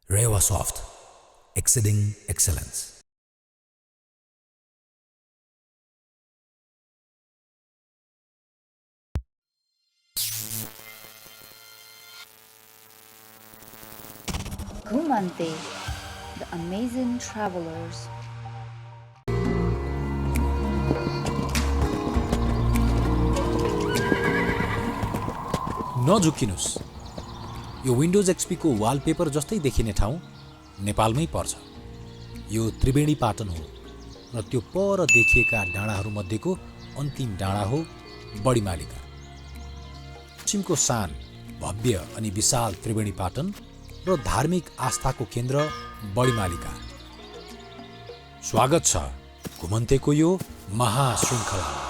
Rewa Soft, exceeding excellence. Gumante, the amazing travelers. नझुक्किनुस्, यो windows XP को wallpaper जस्तै देखिने ठाउँ नेपालमै पर्छ। यो त्रिवेणी पाटन हो र त्यो पर देखिएका डाँडाहरूमध्येको अन्तिम डाँडा हो बडीमालिका। पश्चिमको सान, भव्य अनि विशाल त्रिवेणी पाटन र धार्मिक आस्थाको केन्द्र बडीमालिका। स्वागत छ घुमन्तेको यो महाश्रृङ्खलामा।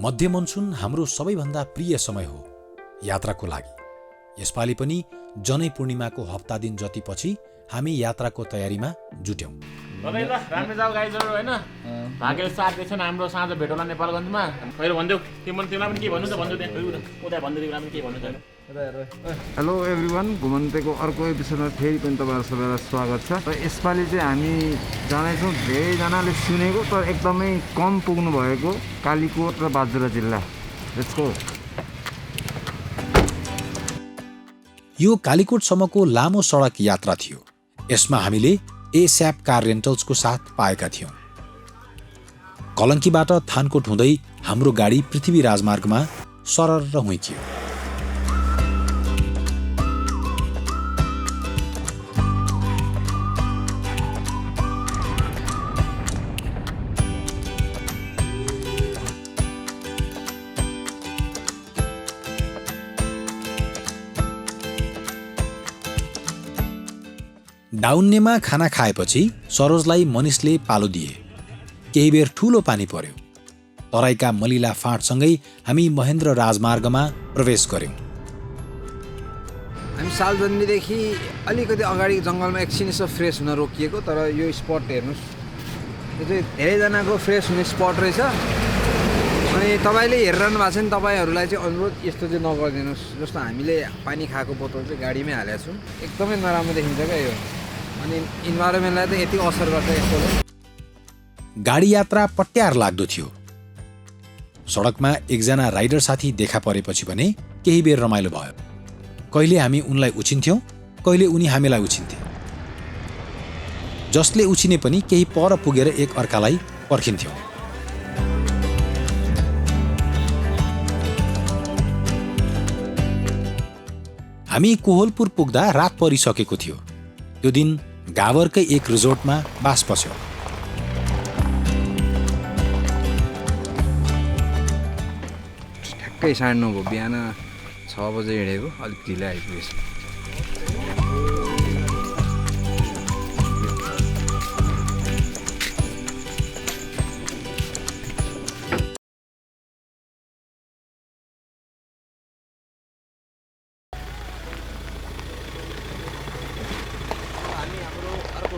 मध्य मनसुन हाम्रो सबैभन्दा प्रिय समय हो यात्राको लागि। यसपालि पनि जनै पूर्णिमाको हप्ता दिन जति पछि हामी यात्राको तयारीमा जुट्यौँ। तपाईँ ल राम्रो जाऊ गाइजहरू होइन, भाग्यले साथ दिएछ हाम्रो साँझ भेट होला नेपालगञ्जमा। पहिलो भनिदेऊ तिमीलाई पनि के भन्नु छ भन्नु त्यहाँ उता भनिदिनु तिमीलाई पनि के भन्नु छ। हेलो एभ्रिवान, घुमन्तेको अर्को एपिसोडमा फेरि पनि तपाईँहरू सबैलाई स्वागत छ। र यसपालि चाहिँ हामी जानेछौँ धेरैजनाले सुनेको तर एकदमै कम पुग्नु भएको कालीकोट र बाजुरा जिल्ला। Let's go. यो कालीकोटसम्मको लामो सडक यात्रा थियो। यसमा हामीले एस्याप कार रेन्टल्सको साथ पाएका थियौँ। कलङ्कीबाट थानकोट हुँदै हाम्रो गाडी पृथ्वी राजमार्गमा सरर हुइकियो। डाउन्नेमा खाना खाएपछि सरोजलाई मनिषले पालो दिए। केही बेर ठूलो पानी पर्यो। तराईका मलिला फाँटसँगै हामी महेन्द्र राजमार्गमा प्रवेश गर्यौँ। हामी सालजन्मीदेखि अलिकति अगाडि जङ्गलमा एकछिन यसो फ्रेस हुन रोकिएको, तर यो स्पट हेर्नुहोस्, यो चाहिँ धेरैजनाको फ्रेस हुने स्पट रहेछ। अनि तपाईँले हेरिरहनु भएको छ नि, तपाईँहरूलाई चाहिँ अनुरोध यस्तो चाहिँ नगरिदिनुहोस्। जस्तो हामीले पानी खाएको बोतल चाहिँ गाडीमै हालेको छौँ, एकदमै नराम्रो देखिन्छ क्या यो। अनि इन्भाइरोमेन्टलाई त यति असर गर्छ यस्तोले। गाडी यात्रा पट्यार लाग्दो थियो। सडकमा एकजना राइडर साथी देखा परेपछि भने केही बेर रमाइलो भयो। कहिले हामी उनलाई उछिन्थ्यौँ, कहिले उनी हामीलाई उछिन्थे। जसले उछिने पनि केही पर पुगेर एक अर्कालाई पर्खिन्थ्यौँ। हामी कोहलपुर पुग्दा रात परिसकेको थियो। त्यो दिन गावरकै एक रिजोर्टमा बास पस्यो। ठ्याक्कै 9:30 भयो, बिहान 6 बजे हिँडेको, अलिक ढिलो आइपुगेछ।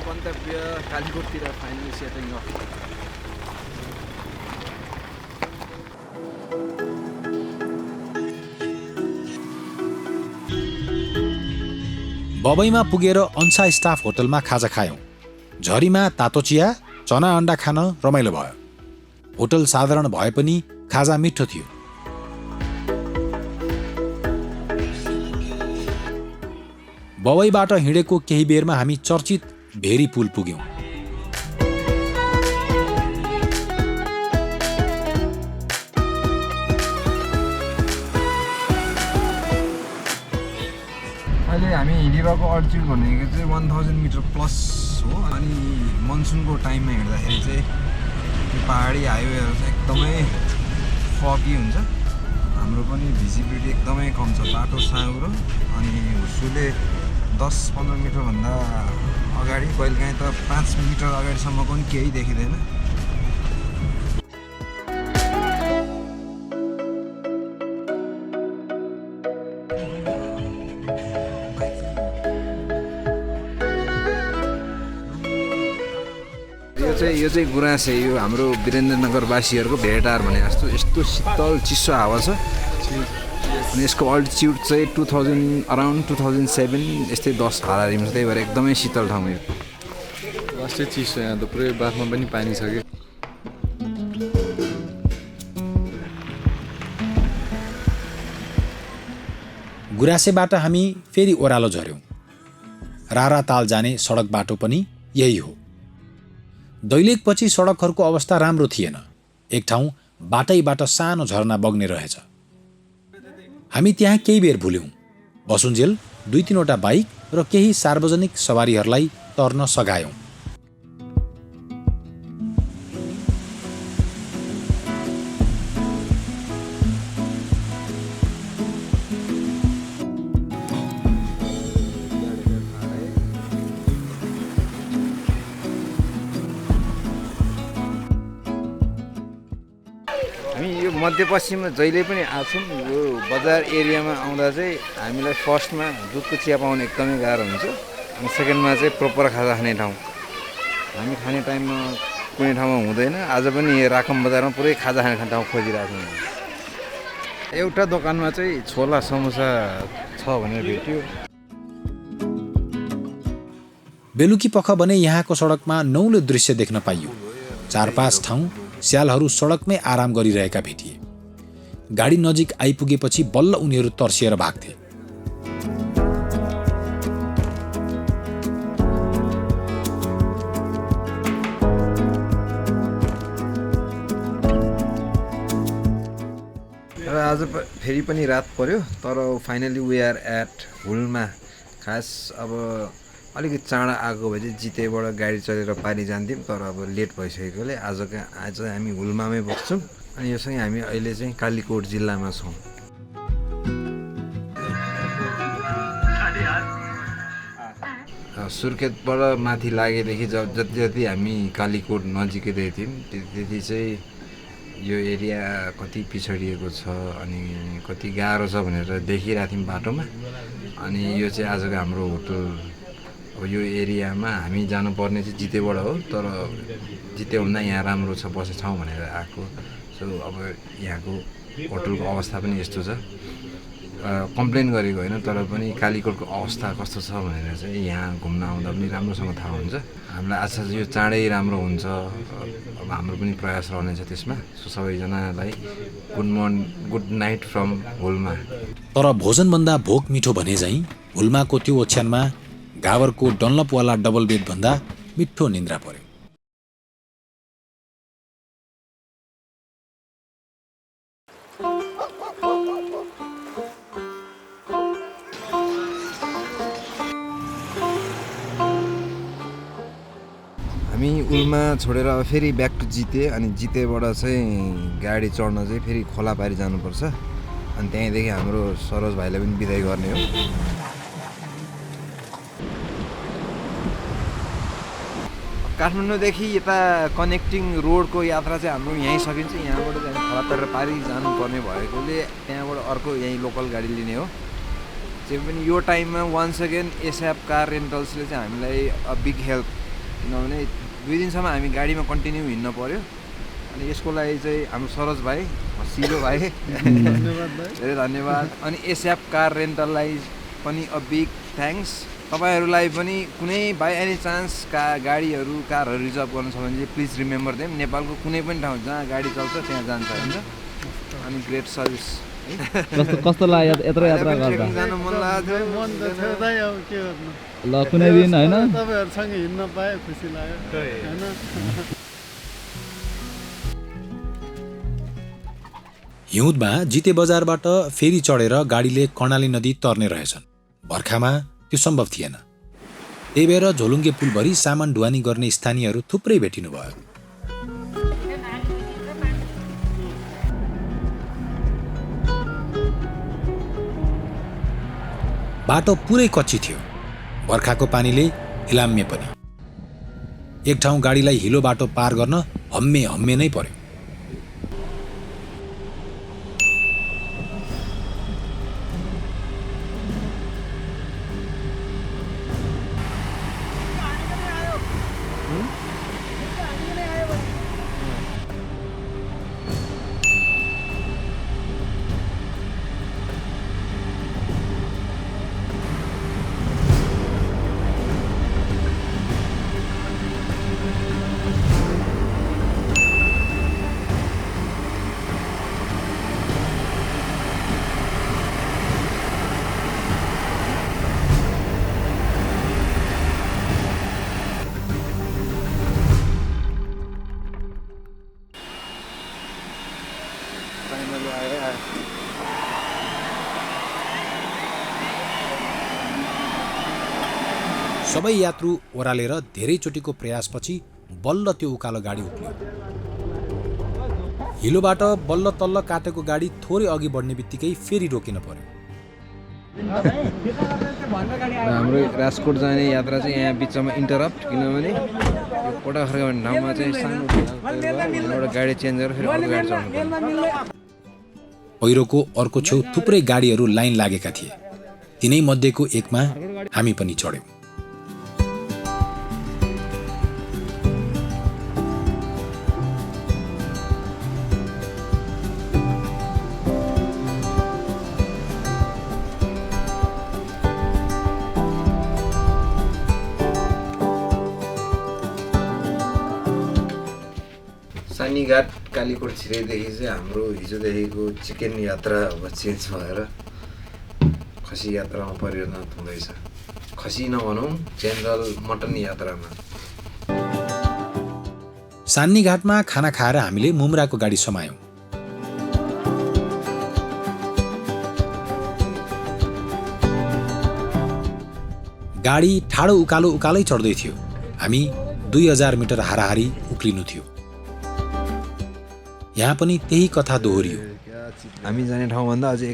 गन्तव्य कालीकोटतिर फाइनली सेटिङ अफ। बबईमा पुगेर अन्सा स्टाफ होटलमा खाजा खायौँ। झरीमा तातो चिया, चना अन्डा खान रमाइलो भयो। होटल साधारण भए पनि खाजा मिठो थियो। बबईबाट हिँडेको केही बेरमा हामी चर्चित भेरी पुल पुग्यौँ। अहिले हामी हिँडिरहेको अल्टिट्युड भनेको चाहिँ 1000 मिटर प्लस हो। अनि मनसुनको टाइममा हिँड्दाखेरि चाहिँ त्यो पहाडी हाइवेहरू चाहिँ एकदमै फगी हुन्छ। हाम्रो पनि भिजिबिलिटी एकदमै कम छ, बाटो साँघुरो। अनि हुस्सुले 10-15 मिटरभन्दा अगाडि, कहिलेकाहीँ त 5 मिटर अगाडिसम्मको पनि केही देखिँदैन। चाहिँ यो चाहिँ गुराँसे यो हाम्रो वीरेन्द्रनगरवासीहरूको भेटार भने जस्तो यस्तो शीतल चिसो हावा छ अनि यसको अल्टिट्युड चाहिँ अराउन्ड 2007 यस्तै 10 हारारीमा छ त्यही भएर एकदमै शीतल ठाउँ यो वास्तै चिसो यहाँ त पुरै बाफमा पनि पानी छ कि गुराँसेबाट हामी फेरि ओह्रालो झऱ्यौँ। रारा ताल जाने सडक बाटो पनि यही हो। दैलेखपछि सडकहरूको अवस्था राम्रो थिएन। एक ठाउँ बाटैबाट सानो झरना बग्ने रहेछ। हामी त्यहाँ केही बेर भुल्यौँ। बसुन्जेल 2-3वटा बाइक र केही सार्वजनिक सवारीहरूलाई तर्न सघायौँ। हामी यो मध्यपश्चिममा जहिले पनि आछौँ। यो बजार एरियामा आउँदा चाहिँ हामीलाई फर्स्टमा दुधको चिया पाउन एकदमै गाह्रो हुन्छ अनि सेकेन्डमा चाहिँ प्रोपर खाजा खाने ठाउँ हामी खाने टाइममा कुनै ठाउँमा हुँदैन। आज पनि राखम बजारमा पुरै खाजा खाने ठाउँ खोजिरहेको छौँ। एउटा दोकानमा चाहिँ छोला समोसा छ भनेर भेट्यो। बेलुकी पख भने यहाँको सडकमा नौलो दृश्य देख्न पाइयो। 4-5 ठाउँ स्यालहरू सडकमै आराम गरिरहेका भेटिए। गाडी नजिक आइपुगेपछि बल्ल उनीहरू तर्सिएर भाग्थे। र आज फेरि पनि रात पर्यो तर फाइनली वी आर एट हुलमा। खास अब अलिकति चाँडा आएको भए चाहिँ जितेबाट गाडी चलेर पारी जान्थ्यौँ तर अब लेट भइसकेकोले आज हामी हुल्मामै बस्छौँ अनि योसँगै हामी अहिले चाहिँ कालीकोट जिल्लामा छौँ। सुर्खेतबाट माथि लागेदेखि जति जति हामी कालीकोट नजिकै थियौँ त्यति चाहिँ यो एरिया कति पिछडिएको छ अनि कति गाह्रो छ भनेर देखिरहेको थियौँ बाटोमा। अनि यो चाहिँ आजको हाम्रो होटल। अब यो एरियामा हामी जानुपर्ने चाहिँ जितेबाट हो तर जितेभन्दा यहाँ राम्रो छ बसेको ठाउँ भनेर आएको। सो अब यहाँको होटलको अवस्था पनि यस्तो छ। कम्प्लेन गरेको होइन तर पनि कालीकोटको अवस्था कस्तो छ भनेर चाहिँ यहाँ घुम्न आउँदा पनि राम्रोसँग थाहा हुन्छ। हामीलाई आशा छ यो चाँडै राम्रो हुन्छ। अब हाम्रो पनि प्रयास रहनेछ त्यसमा। सो सबैजनालाई गुड नाइट फ्रम हुल्मा। तर भोजनभन्दा भोक मिठो भने झैँ हुल्माको त्यो ओछ्यानमा गावरको डन्लपवाला डबल बेडभन्दा मिठो निन्द्रा पर्यो। हामी उल्मा छोडेर अब फेरि ब्याक टु जिते अनि जितेबाट चाहिँ गाडी चढ्न चाहिँ फेरि खोला पारी जानुपर्छ अनि त्यहीँदेखि हाम्रो सरोज भाइलाई पनि बिदाई गर्ने हो। काठमाडौँदेखि यता कनेक्टिङ रोडको यात्रा चाहिँ हाम्रो यहीँ सकिन्छ। यहाँबाट चाहिँ खोला तरेर पारी जानुपर्ने भएकोले त्यहाँबाट अर्को यहीँ लोकल गाडी लिने हो। चाहिँ पनि यो टाइममा वान्स अगेन एसएफ कार रेन्टल्सले चाहिँ हामीलाई बिग हेल्प। किनभने 2 दिनसम्म हामी गाडीमा कन्टिन्यू हिँड्न पर्यो अनि यसको लागि चाहिँ हाम्रो सरोज भाइ सिलो भाइ धेरै धन्यवाद। अनि एसएफ कार रेन्टललाई पनि बिग थ्याङ्क्स। तपाईँहरूलाई पनि कुनै बाई एनी चान्स गाडीहरू कारहरू रिजर्भ गर्नु छ भने चाहिँ प्लिज रिमेम्बर देम। नेपालको कुनै पनि ठाउँ जहाँ गाडी चल्छ त्यहाँ जान्छ हुन्छ। अनि ग्रेट सर्भिस। कस्तो लाग्यो यत्रो यात्रा गर्दा? जानु मन लाग्यो। मन त थियो दाइ अब के गर्नु। ल कुनै दिन हैन तपाईहरुसँग हिँड्न पाए खुसी लाग्यो हैन। हिउँदमा जिते बजारबाट फेरि चढेर गाडीले कर्णाली नदी तर्ने रहेछन्। बर्खामा त्यो सम्भव थिएन। त्यही भएर झोलुङ्गे पुलभरि सामान ढुवानी गर्ने स्थानीयहरू थुप्रै भेटिनुभयो। बाटो पुरै कच्ची थियो। बर्खाको पानीले इलाम्य पनि। एक ठाउँ गाडीलाई हिलो बाटो पार गर्न हम्मे नै पर्यो। फाइनली आयो सबै यात्रु ओह्रालेर धेरैचोटिको प्रयासपछि बल्ल त्यो उकालो गाडी उक्ल्यो। हिलोबाट बल्ल तल्ल काटेको गाडी थोरै अघि बढ्ने बित्तिकै फेरि रोकिन पर्यो। हाम्रो राजकोट जाने यात्रा चाहिँ यहाँ बिचमा इन्टरप्ट, किनभने यो कोटाखरका भन्ने ठाउँमा चाहिँ सानो एउटा गाडी चेन्ज गरेर फेरि अर्को गाडी चढ्नु पर्यो। पहिरोको अर्को छेउ थुप्रै गाडीहरू लाइन लागेका थिए। तिनै मध्येको एकमा हामी पनि चढ्यौँ। सानीघाट कालीकोट छिरेदेखि चाहिँ हाम्रो हिजोदेखिको चिकन यात्रा अब चेन्ज भएर खसी यात्रामा परिणत हुँदैछ। खसी नभनौँ, जेनरल मटन यात्रामा। सान्नीघाटमा खाना खाएर हामीले मुम्राको गाडी समायौँ। गाडी ठाडो उकालो उकालै चढ्दै थियो। हामी 2000 मिटर हाराहारी उक्लिनु थियो। यहाँ पनि त्यही कथा दोहोरियो। हामी जाने ठाउँभन्दा अझै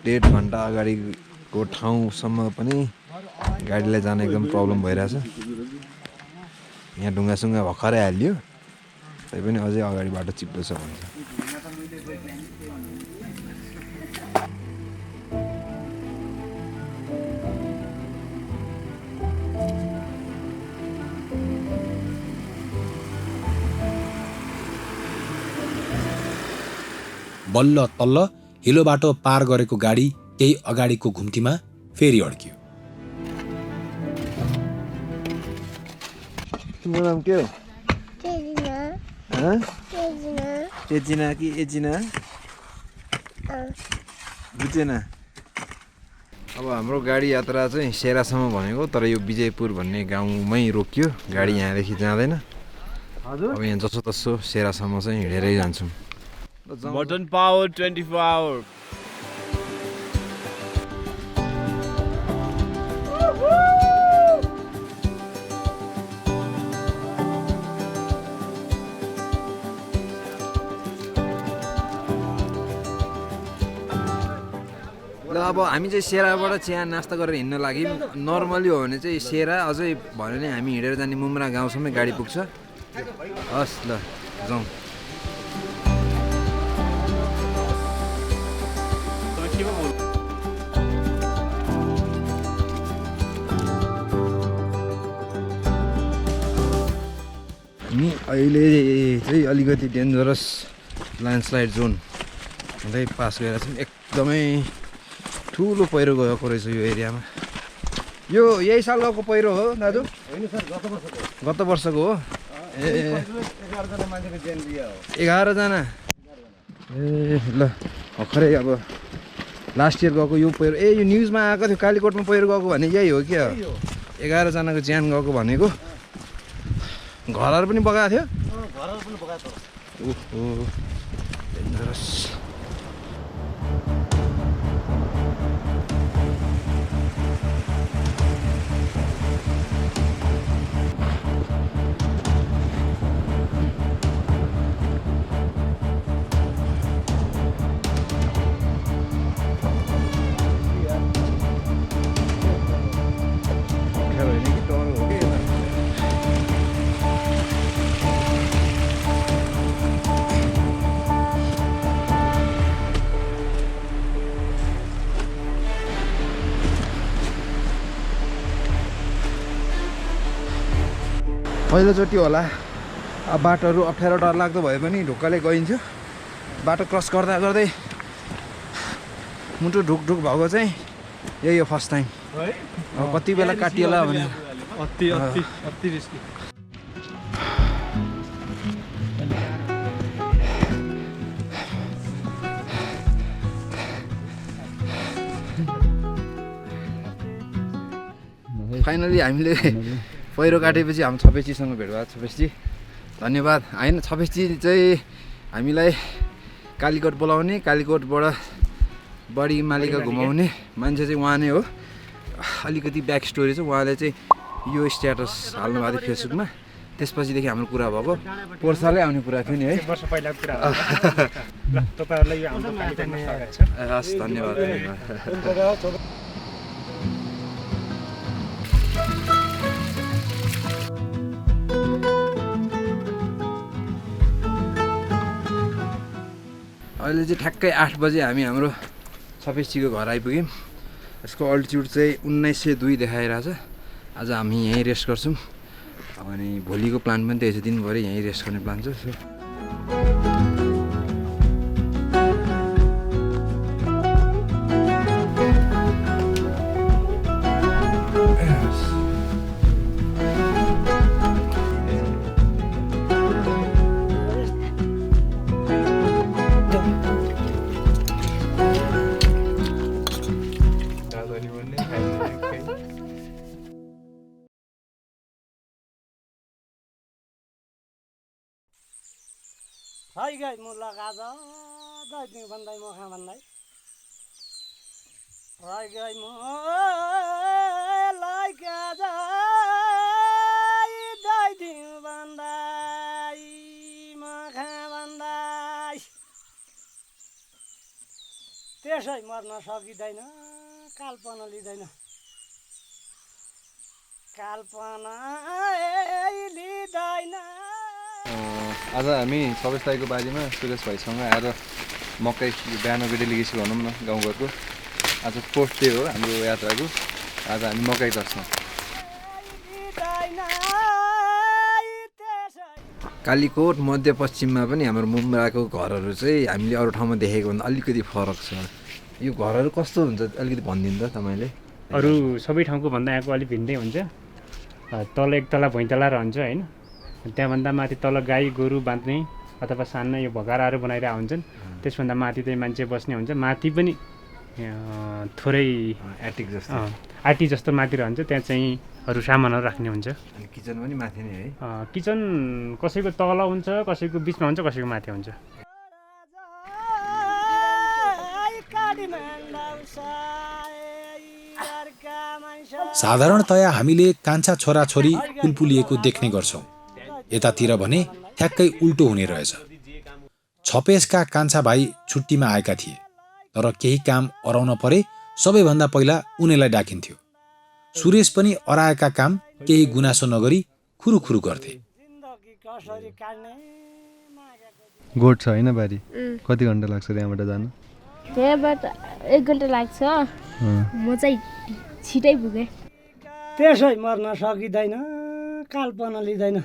1.5 घन्टा अगाडिको ठाउँसम्म पनि गाडीलाई जान एकदम प्रब्लम भइरहेछ। यहाँ ढुङ्गासुङ्गा भर्खरै हालियो, तैपनि अझै अगाडि बाटो चिप्लो छ भन्छ। बल्ल तल्ल हिलो बाटो पार गरेको गाडी केही अगाडिको घुम्तीमा फेरि अड्कियो। तिम्रो नाम के हो? चेजिना कि एजिना? बुझेन। अब हाम्रो गाडी यात्रा चाहिँ सेरासम्म भनेको, तर यो विजयपुर भन्ने गाउँमै रोकियो। गाडी यहाँदेखि जाँदैन। अब यहाँ जसोतसो सेरासम्म चाहिँ हिँडेरै जान्छौँ। Mutton power 24 hour. ल अब हामी चाहिँ सेराबाट चिया नास्ता गरेर हिँड्न लाग्यौँ। नर्मली हो भने चाहिँ सेरा अझै भयो भने हामी हिँडेर जाने मुम्रा गाउँसम्मै गाडी पुग्छ। हस् ल जाउँ। हामी अहिले चाहिँ अलिकति डेन्जरस ल्यान्डस्लाइड जोन हुँदै पास गरेर छौँ। एकदमै ठुलो पहिरो गएको रहेछ यो एरियामा। यो यही साल गएको पहिरो हो दाजु? गत वर्षको हो। ए 11जना मान्छेको ज्यान दियो हो। 11जना? ए ल भर्खरै अब लास्ट इयर गएको यो पहिरो। ए यो न्युजमा आएको थियो कालीकोटमा पहिरो गएको भने यही हो क्या? 11जनाको ज्यान गएको भनेको। घरहरू पनि बगाएको थियो? घरहरू पनि बगाएको थियो। ओहो डेन्जरस। पहिलोचोटि होला। अब बाटोहरू अप्ठ्यारो डरलाग्दो भए पनि ढुक्कले गइन्थ्यो। बाटो क्रस गर्दा गर्दै मुटु ढुकढुक भएको चाहिँ यही हो फर्स्ट टाइम। अब कति बेला काटिएला भने अति रिस्की। फाइनली हामीले पहिरो काटेपछि हाम्रो छपेचीसँग भेट भएको छ। छपेचजी धन्यवाद। होइन छपेचजी चाहिँ हामीलाई कालीकोट बोलाउने, कालीकोटबाट बढी मालिका घुमाउने मान्छे चाहिँ उहाँ नै हो। अलिकति ब्याक स्टोरी चाहिँ उहाँले चाहिँ यो स्ट्याटस हाल्नुभएको थियो फेसबुकमा, त्यसपछिदेखि हाम्रो कुरा भएको। पोहोर सालै आउने कुरा थियो नि है, वर्ष पहिलाको कुरा हो। ल तपाईँहरूलाई यो हाम्रो कार्यक्रममा स्वागत छ। हस् धन्यवाद। अहिले चाहिँ ठ्याक्कै 8 बजे हामी हाम्रो सफेसीको घर आइपुग्यौँ। यसको अल्टिट्युड चाहिँ 1902 देखाइरहेछ। आज हामी यहीँ रेस्ट गर्छौँ अनि भोलिको प्लान पनि त्यही छ, दिनभरि यहीँ रेस्ट गर्ने प्लान छ। Hai guys, mula kaza, dah ni bandai mau kah bandai. Hai guys, mula kaza, dah ni bandai mau kah bandai. त्यसै मर्न सकिँदैन, कल्पना लिँदैन, कल्पना लिँदैन। आज हामी सबै बारीमा सुरेश भाइसँग आएर मकै बिहानको डेलिगेसी भनौँ न गाउँघरको आज 4th डे हो हाम्रो यात्राको। आज हामी मकै गर्छौँ। कालीकोट मध्यपश्चिममा पनि हाम्रो मुम्बराको घरहरू चाहिँ हामीले अरू ठाउँमा देखेको भन्दा अलिकति फरक छ। यो घरहरू कस्तो हुन्छ अलिकति भनिदिनु त तपाईँले। अरू सबै ठाउँको भन्दा यहाँको अलिक भिन्दै हुन्छ। तल एक तला भुइँतला रहन्छ होइन, त्यहाँभन्दा माथि तल गाई गोरु बाँध्ने अथवा सानो यो भगाराहरू बनाइरहेको हुन्छन्। त्यसभन्दा माथि चाहिँ मान्छे बस्ने हुन्छ। माथि पनि थोरै आटी जस्तो माथि रहन्छ, त्यहाँ चाहिँ अरू सामानहरू राख्ने हुन्छ। अनि किचन पनि माथि नै है। किचन कसैको तल हुन्छ, कसैको बिचमा हुन्छ, कसैको माथि हुन्छ। साधारणतया हामीले कान्छा छोराछोरी पुलपुलिएको देख्ने गर्छौँ। यतातिर भने ठ्याक्कै उल्टो हुने रहेछ। छपेसका कान्छा भाइ छुट्टीमा आएका थिए, तर केही काम अराउन परे सबैभन्दा पहिला उनीलाई डाकिन्थ्यो। सुरेश पनि अराएका काम केही गुनासो नगरी खुरुखुरु गर्थे। गोठ छ होइन बारी, कति घन्टा लाग्छ यहाँबाट जानु? त्यहाँबाट 1 घन्टा लाग्छ। म चाहिँ छिटै पुगेँ। त्यसै मर्न सकिँदैन, कल्पना लिँदैन,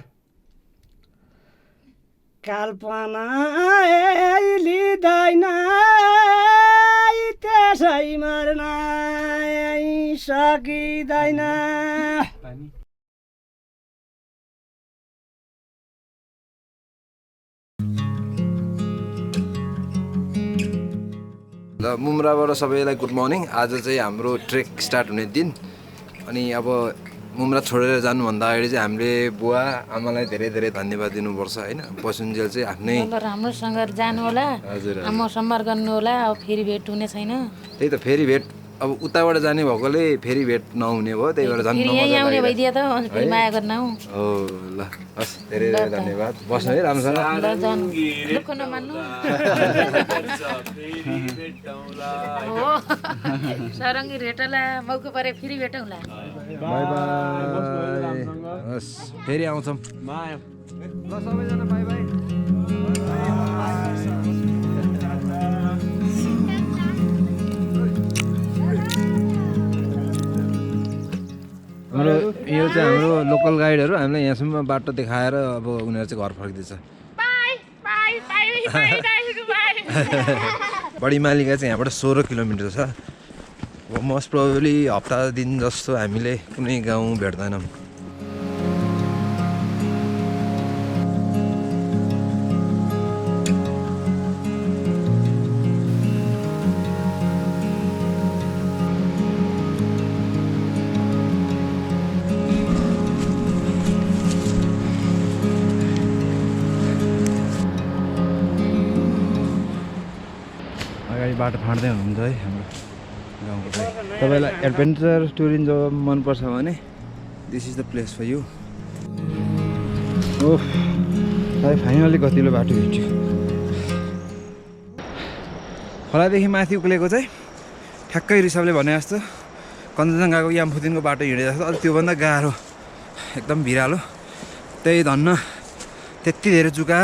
कल्पना लिँदैन, त्यसै मर्न सकिँदैन। ल मुम्राबाट सबैलाई गुड मर्निङ। आज चाहिँ हाम्रो ट्रेक स्टार्ट हुने दिन। अनि अब मुम्रा छोडेर जानुभन्दा अगाडि चाहिँ हामीले बुवा आमालाई धेरै धेरै धन्यवाद दिनुपर्छ होइन। बसुन्जेल चाहिँ आफ्नै राम्रोसँग जानु होला, आमा सम्हार गर्नु होला। अब फेरि भेट हुने छैन। त्यही त, फेरि भेट अब उताबाट जाने भएकोले फेरि भेट नहुने भयो, त्यही भएर जानु आउने भइदियो त माया गर्न हो। ल हस्, धेरै धेरै धन्यवाद। बस्नु है राम्रोसँग। दुःख नमान्नु। सरङ्गी भेटला, मौका परे फेरि भेटौँला। By by. हस्, फेरि आउँछौँ। ल सबैजना बाई बाई। हाम्रो यो चाहिँ हाम्रो लोकल गाइडहरू हामीलाई यहाँसम्म बाटो देखाएर अब उनीहरू चाहिँ घर फर्किँदैछ। बढी मालिका चाहिँ यहाँबाट 16 किलोमिटर छ। मोस्ट प्रोबेबली हप्ता दिन जस्तो हामीले कुनै गाउँ भेट्दैनौँ। अगाडि बाटो फाँड्दै हुनुहुन्छ है हाम्रो गाउँको चाहिँ तपाईँलाई एडभेन्चर टुरिज्म मनपर्छ भने this is the place for you. Oh finally कतिलो बाटो भेट्यो। खोलादेखि माथि उक्लेको चाहिँ ठ्याक्कै ऋषभले भने जस्तो कञ्चनजङ्घाको यामफुदिनको बाटो हिँडे जस्तो अझ त्योभन्दा गाह्रो एकदम भिरालो। त्यही धन्न त्यति धेरै जुका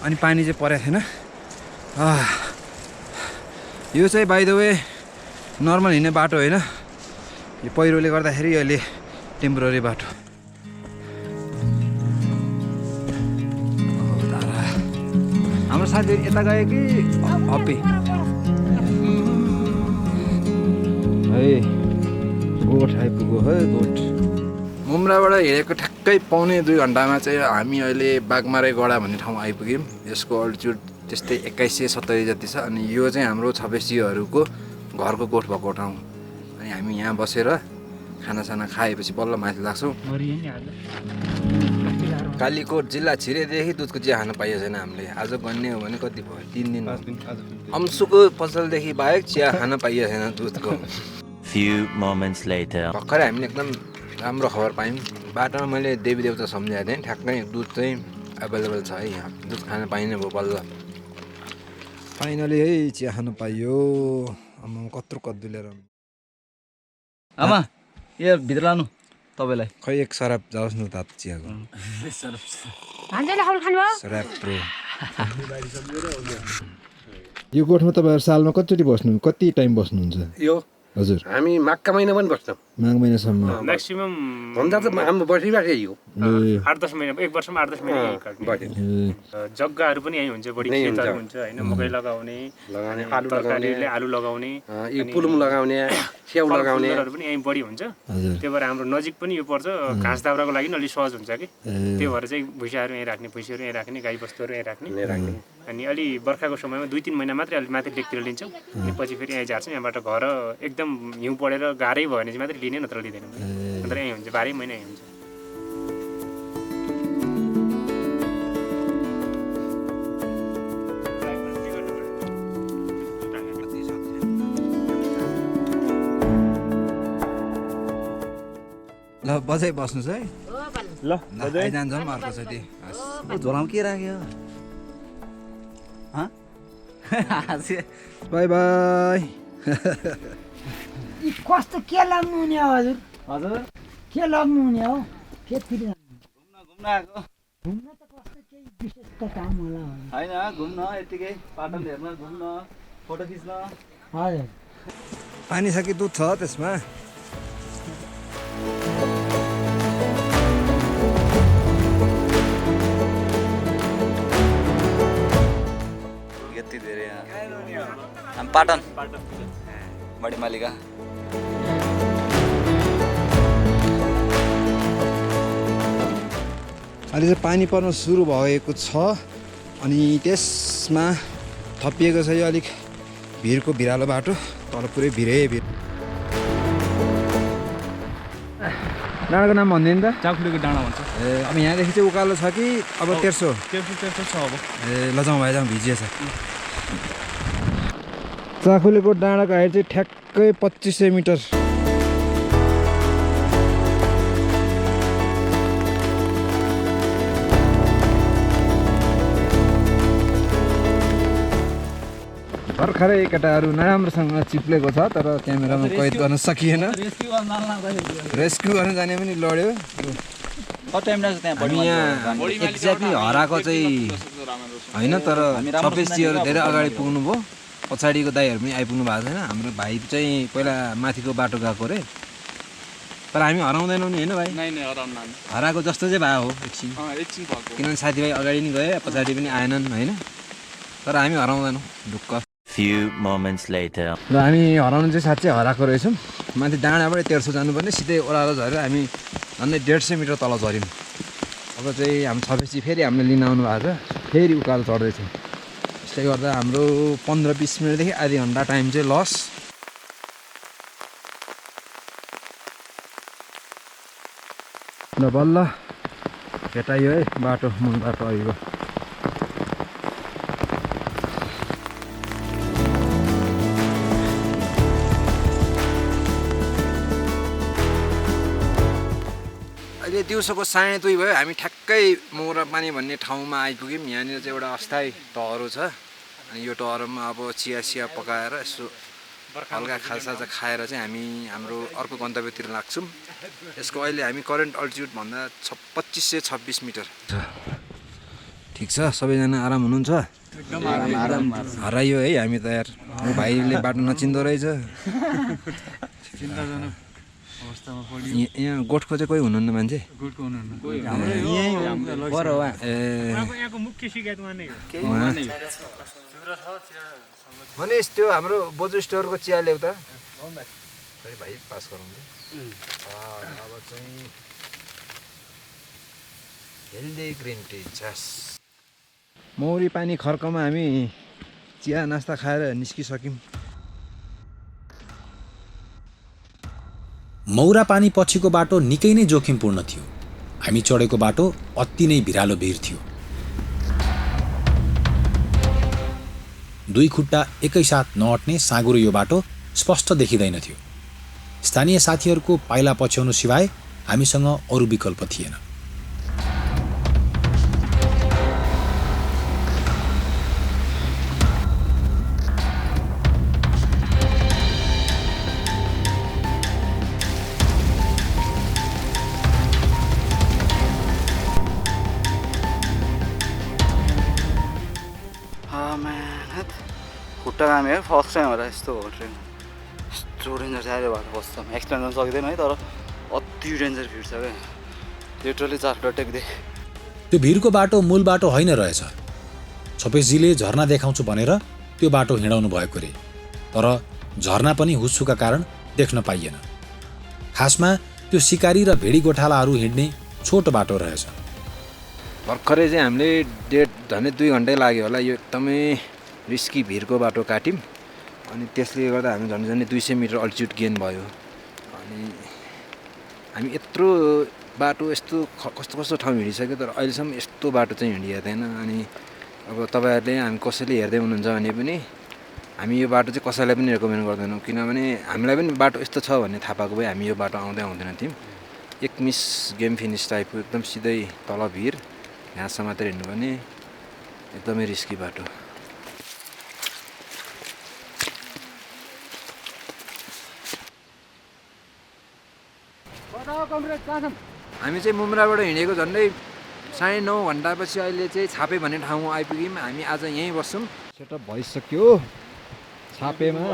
अनि पानी चाहिँ परेको थिएन। यो चाहिँ बाइ द वे नर्मल हिँड्ने बाटो होइन, यो पहिरोले गर्दाखेरि अहिले टेम्पोररी बाटो। हाम्रो साथीहरू यता गयो कि हप्पी है गोठ आइपुग्यो है गोठ। मुम्राबाट हिँडेको ठ्याक्कै पौने 2 घन्टामा चाहिँ हामी अहिले बाघमारेगडा भन्ने ठाउँ आइपुग्यौँ। यसको अल्टिट्युड त्यस्तै 2170 जति छ अनि यो चाहिँ हाम्रो छपेसीहरूको घरको गोठ भएको ठाउँ। अनि हामी यहाँ बसेर खानासाना खाएपछि बल्ल माथि लाग्छौँ। कालीकोट जिल्ला छिरेदेखि दुधको चिया खान पाइएको छैन हामीले। आज गन्ने हो भने कति भयो 3 दिन अम्सुको पसलदेखि बाहेक चिया खान पाइएको छैन दुधको। भर्खरै हामीले एकदम राम्रो खबर पायौँ। बाटोमा मैले देवी देवता सम्झाएको थिएँ, ठ्याक्कै दुध चाहिँ एभाइलेबल छ है यहाँ, दुध खान पाइने भयो बल्ल। फाइनली है चिया खान पाइयो। आमा कत्रो कद्दु लिएर आमा यो भित्र लानु तपाईँलाई। खै एक सराप जाओस् न तात चियाको। सराप प्रो। यो गोठमा तपाईँहरू सालमा कतिचोटि बस्नु, कति टाइम बस्नुहुन्छ? यो हजुर हामी माघका महिना पनि बस्छौँ। माघ महिनासम्म म्याक्सिमम भन्दा त हाम्रो बसिरहेको यही हो। 8-10 महिना, एक वर्षमा 8-10 महिना यही काट्ने। जग्गाहरू पनि यहीँ हुन्छ, बढी खेतहरू हुन्छ होइन, मकै लगाउने, तरकारीले आलु लगाउने, पुलुम लगाउने, स्याउ लगाउने पनि यहीँ बढी हुन्छ। त्यही भएर हाम्रो नजिक पनि यो पर्छ, घाँस दाउराको लागि अलि सहज हुन्छ कि। त्यही भएर चाहिँ भुइँसाहरू यहीँ राख्ने, भैँसीहरू यहीँ राख्ने, गाई बस्तुहरू यहीँ राख्ने। अनि अलि बर्खाको समयमा 2-3 महिना मात्रै अलि माथि लेकतिर लिन्छौँ। अनि पछि फेरि यहीँ झार्छौँ। यहाँबाट घर एकदम हिउँ परेर गाह्रै भयो भने चाहिँ मात्रै लिने, नत्र लिँदैन। नत्र यहीँ हुन्छ, 12 महिना यहीँ हुन्छ। ल बजाइ बस्नुहोस् है। ल जान्छौँ अर्कोचोटि। झोलामा के राख्यो? By by. कस्तो के लाग्नु हुने हो हजुर? हजुर के लाग्नु हुने हो? खेततिर घुम्न आएको घुम्न त कस्तो केही विशेष त काम होला होइन, घुम्न यतिकै पाटन हेर्न, घुम्न, फोटो खिच्न। हजुर। पानी छ कि दुध छ त्यसमा? यति धेरै हामी पाटन बढी मालिका। अहिले चाहिँ पानी पर्न सुरु भएको छ अनि त्यसमा थपिएको छ यो अलिक भिरको भिरालो बाटो। तर पुरै भिरै भिर। डाँडाको नाम भन्दैन त? चाकुलीको डाँडा भन्छ। ए अब यहाँदेखि चाहिँ उकालो छ कि अब तेर्सो? तेर्सो छ अब। ए लजाउँ भाइ भिजिएछ। चाकुलीको डाँडाको हाइट चाहिँ ठ्याक्कै 2500 मिटर। भर्खरै केटाहरू नराम्रोसँग चिप्लेको छ तर क्यामेरामा कैद गर्न सकिएन। रेस्क्यु गर्न जाने पनि लड्यो। हामी यहाँ एक्ज्याक्टली हराएको चाहिँ होइन, तर छपेसीहरू धेरै अगाडि पुग्नुभयो। पछाडिको दाइहरू पनि आइपुग्नु भएको छैन। हाम्रो भाइ चाहिँ पहिला माथिको बाटो गएको अरे, तर हामी हराउँदैनौँ नि होइन भाइ? हराएको जस्तो चाहिँ भयो हो एकछिन, किनभने साथीभाइ अगाडि नि गए पछाडि पनि आएनन् होइन, तर हामी हराउँदैनौँ ढुक्क। र हामी हराउनु चाहिँ साँच्चै हराएको रहेछौँ। माथि डाँडाबाट तेर्सो जानुपर्ने, सिधै ओह्रालो झरेर हामी झन्डै 150 मिटर तल झऱ्यौँ। अब चाहिँ हाम्रो छपेसी फेरि हामीले लिन आउनु भएको छ, फेरि उकालो चढ्दैछौँ। त्यसले गर्दा हाम्रो 15-20 मिनटदेखि आधी घन्टा टाइम चाहिँ लस। र बल्ल भेटाइयो है बाटो, मूल बाटो आइयो। दिउँसोको 2:30 भयो हामी ठ्याक्कै मौरापानी भन्ने ठाउँमा आइपुग्यौँ। यहाँनिर चाहिँ एउटा अस्थायी टहरो छ अनि यो टहरोमा अब चिया पकाएर यसो हल्का खालसाजा खाएर चाहिँ हामी हाम्रो अर्को गन्तव्यतिर लाग्छौँ। यसको अहिले हामी करेन्ट अल्टिट्युड भन्दा 2526 मिटर छ। ठिक छ, सबैजना आराम हुनुहुन्छ? एकदम आराम हरायो है हामी त यार। भाइले बाटो नचिन्दो रहेछ। चिन्ताजनक अवस्थामा पढ्यो। यहाँ गोठको चाहिँ कोही हुनुहुन्न मान्छे? गुडको हुनुहुन्न यहाँको मुख्य शिकायत उहाँ नै हो। मनिष त्यो हाम्रो बोजू स्टोरको चिया ल्याउ त। भाइ पास गरौँ। अब चाहिँ हेल्दी ग्रिन टी छस्। मौरी पानी खर्कमा हामी चिया नास्ता खाएर निस्किसक्यौँ। मौरा पानी पछिको बाटो निकै नै जोखिमपूर्ण थियो। हामी चढेको बाटो अति नै भिरालो भिर थियो। दुई खुट्टा एकैसाथ नअट्ने साँगुरो यो बाटो स्पष्ट देखिँदैन थियो। स्थानीय साथीहरूको पाइला पछ्याउनु सिवाय हामीसँग अरू विकल्प थिएन। खुट्टा कामे है फर्स्ट टाइम होला यस्तो हो ट्रेन। यस्तो डेन्जर छ अहिले बाटो बस्छ एक्सप्लेन गर्न सकिँदैन है, तर अति डेन्जर भिड छ क्या। लिटरली 4 खुट्टा टेक्दै। त्यो भिरको बाटो मूल बाटो होइन रहेछ। छपेशजीले झरना देखाउँछु भनेर त्यो बाटो हिँडाउनु भएको रे, तर झरना पनि हुस्सुका कारण देख्न पाइएन। खासमा त्यो सिकारी र भेडी गोठालाहरू हिँड्ने छोटो बाटो रहेछ। भर्खरै चाहिँ हामीले 1.5 2 घन्टै लाग्यो होला। यो एकदमै रिस्की भिरको बाटो काट्यौँ अनि त्यसले गर्दा हामी झन्डै 200 मिटर अल्टिट्युड गेन भयो। अनि हामी यत्रो बाटो यस्तो कस्तो ठाउँ हिँडिसक्यो, तर अहिलेसम्म यस्तो बाटो चाहिँ हिँडिएको थिएन। अनि अब तपाईँहरूले हामी कसैले हेर्दै हुनुहुन्छ भने पनि हामी यो बाटो चाहिँ कसैलाई पनि रेकमेन्ड गर्दैनौँ, किनभने हामीलाई पनि बाटो यस्तो छ भन्ने थाहा पाएको भए हामी यो बाटो आउँदैन थियौँ। एक मिस गेम फिनिस टाइपको एकदम सिधै तल भिर घाँसमा मात्रै हिँड्नुपर्ने एकदमै रिस्की बाटो। हामी चाहिँ मुम्राबाट हिँडेको झन्डै 9:30 घन्टापछि अहिले चाहिँ छापे भन्ने ठाउँमा आइपुग्यौँ। हामी आज यहीँ बस्छौँ। सेटअप भइसक्यो छापेमा।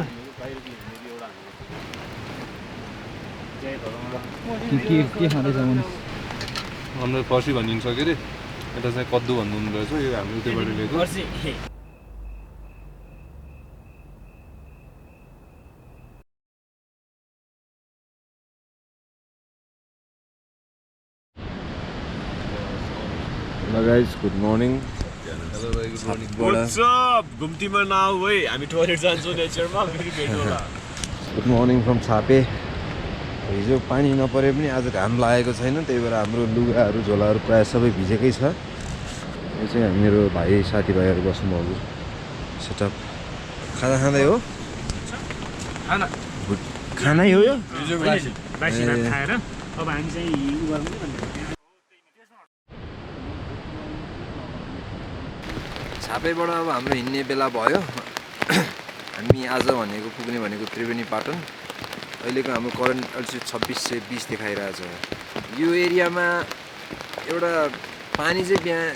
के खाँदैछ मनिष? हाम्रो पर्सी भनिन्छ के अरे, यता चाहिँ कद्दु भन्नु रहेछ। यो हामीले उतैबाट ल्याएको। Guys good morning. घुम्तीमा नआऊ है, हामी टोइलेट जान्छौँ नेचरमा, फेरि भेट होला। गुड मर्निङ फ्रम छापे। हिजो पानी नपरे पनि आज घाम लागेको छैन, त्यही भएर हाम्रो लुगाहरू झोलाहरू प्रायः सबै भिजेकै छ। यो चाहिँ मेरो भाइ साथीभाइहरू बस्नुभएको सेटअप। खाना खाँदै हो? खानै हो यो? बासी भात खाएर अब हामी चाहिँ छापेबाट अब हाम्रो हिँड्ने बेला भयो। हामी आज पुग्ने भनेको त्रिवेणी पाटन। अहिलेको हाम्रो करेन्ट अल्टिट्युड 2620 देखाइरहेछ। यो एरियामा एउटा पानी चाहिँ बिहान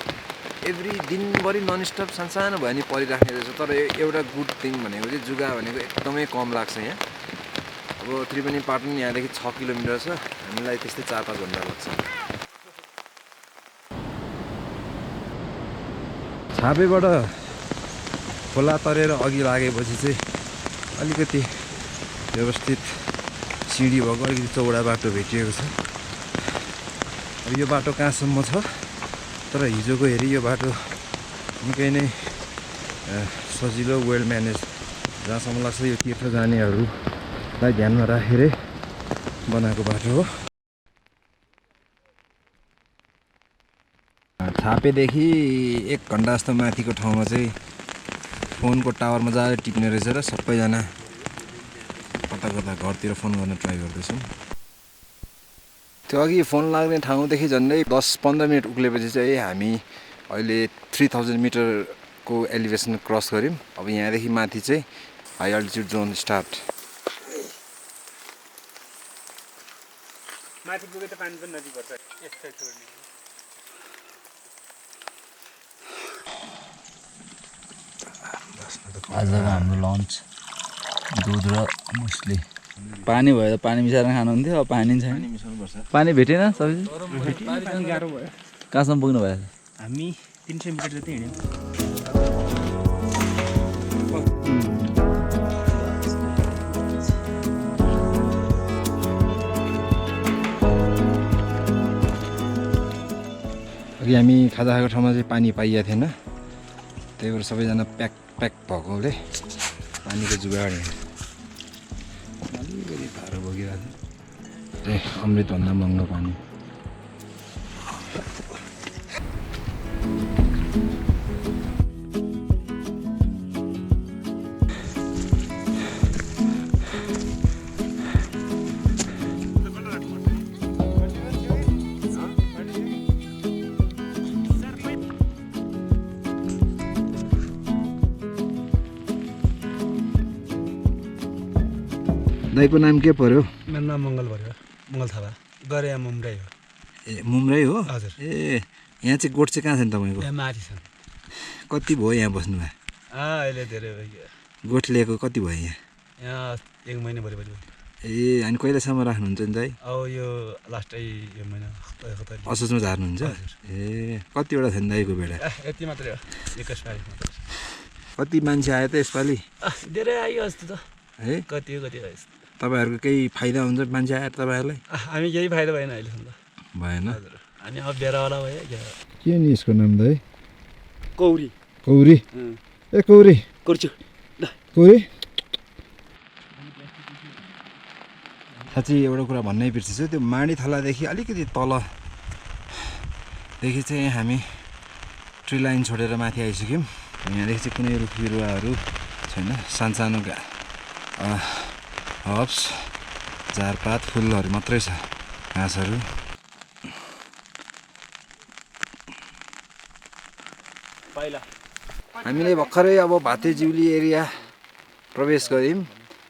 एभ्री दिनभरि ननस्टप सानो भए नि परिराख्ने रहेछ। तर एउटा गुड थिङ भनेको चाहिँ जुगा भनेको एकदमै कम लाग्छ यहाँ। अब त्रिवेणी पाटन यहाँदेखि 6 किलोमिटर छ, हामीलाई त्यस्तै 4-5 घन्टा लाग्छ। छापेबाट खोला तरेर अघि लागेपछि चाहिँ अलिकति व्यवस्थित सिँढी भएको अलिकति चौडा बाटो भेटिएको छ। अब यो बाटो कहाँसम्म छ, तर हिजोको हेरी यो बाटो निकै नै सजिलो वेल म्यानेज। जहाँसम्म लाग्छ यो तीर्थ जानेहरूलाई ध्यानमा राखेरै बनाएको बाटो हो। छापेदेखि 1 घन्टा जस्तो माथिको ठाउँमा चाहिँ फोनको टावर मजाले टिप्ने रहेछ र सबैजना कता कता घरतिर फोन गर्न ट्राई गर्दैछौँ। त्यो अघि फोन लाग्ने ठाउँदेखि झन्डै 10-15 मिनट उक्लेपछि चाहिँ हामी अहिले 3000 मिटरको एलिभेसन क्रस गऱ्यौँ। अब यहाँदेखि माथि चाहिँ हाई अल्टिट्युड जोन स्टार्ट। माथि पुगे त पानी पनि नदी पर्छ यस्तै छोड्ने। आजको हाम्रो लन्च दुध र मुस्ली। पानी भयो त पानी मिसाएर खानुहुन्थ्यो, अब पानी छैन। पानी भेटेन सब्जी? पानी गाह्रो भयो। कहाँसम्म पुग्नु भयो? हामी 300 मिटर जति हिँड्यौँ। अघि हामी खाजा खाएको ठाउँमा चाहिँ पानी पाइएको थिएन, त्यही भएर सबैजना प्याक भएकोले पानीको जुगाड अलिकति भारो बोकिरहेको थियो। अमृतभन्दा महँगो पानी। दाइको नाम के पर्यो? मेरो नाम मङ्गल पर्यो, मङ्गल थापा। गरे यहाँ मुम्रै हो। ए मुम्रै हो? हजुर। ए यहाँ चाहिँ गोठ चाहिँ कहाँ छ नि तपाईँको? यहाँ माथि छन्। कति भयो यहाँ बस्नुभयो? अहिले धेरै भयो। गोठ लिएको कति भयो यहाँ? यहाँ 1 महिना भरि भयो। ए अनि कहिलेसम्म राख्नुहुन्छ नि दाइ? अब यो लास्टै यो महिना असोजमा झार्नुहुन्छ? ए कतिवटा छ नि दाइको बेडा? यति मात्रै हो, 21 पारी मात्रै। कति मान्छे आयो त यसपालि? धेरै आयो अस्ति त। है कति हो आयो? तपाईँहरूको केही फाइदा हुन्छ मान्छे आएर तपाईँहरूलाई? हामी केही फाइदा भएन अहिलेसम्म त। भएन? हजुर। हामी अब बेरावाला भयो। के नि यसको नाम दाइ? कौरी। कौरी? ए कौरी। कुर्चु। कौरी? साँच्ची एउटा कुरा भन्नै बिर्सिन्छु, त्यो माडी थलादेखि अलिकति तलदेखि चाहिँ हामी ट्री लाइन छोडेर माथि आइसक्यौँ। यहाँदेखि चाहिँ कुनै रुख बिरुवाहरू छैन, सानो हब्स, झारपात, फुलहरू मात्रै छ, घाँसहरू। हामीले भर्खरै अब भातेजिउली एरिया प्रवेश गऱ्यौँ।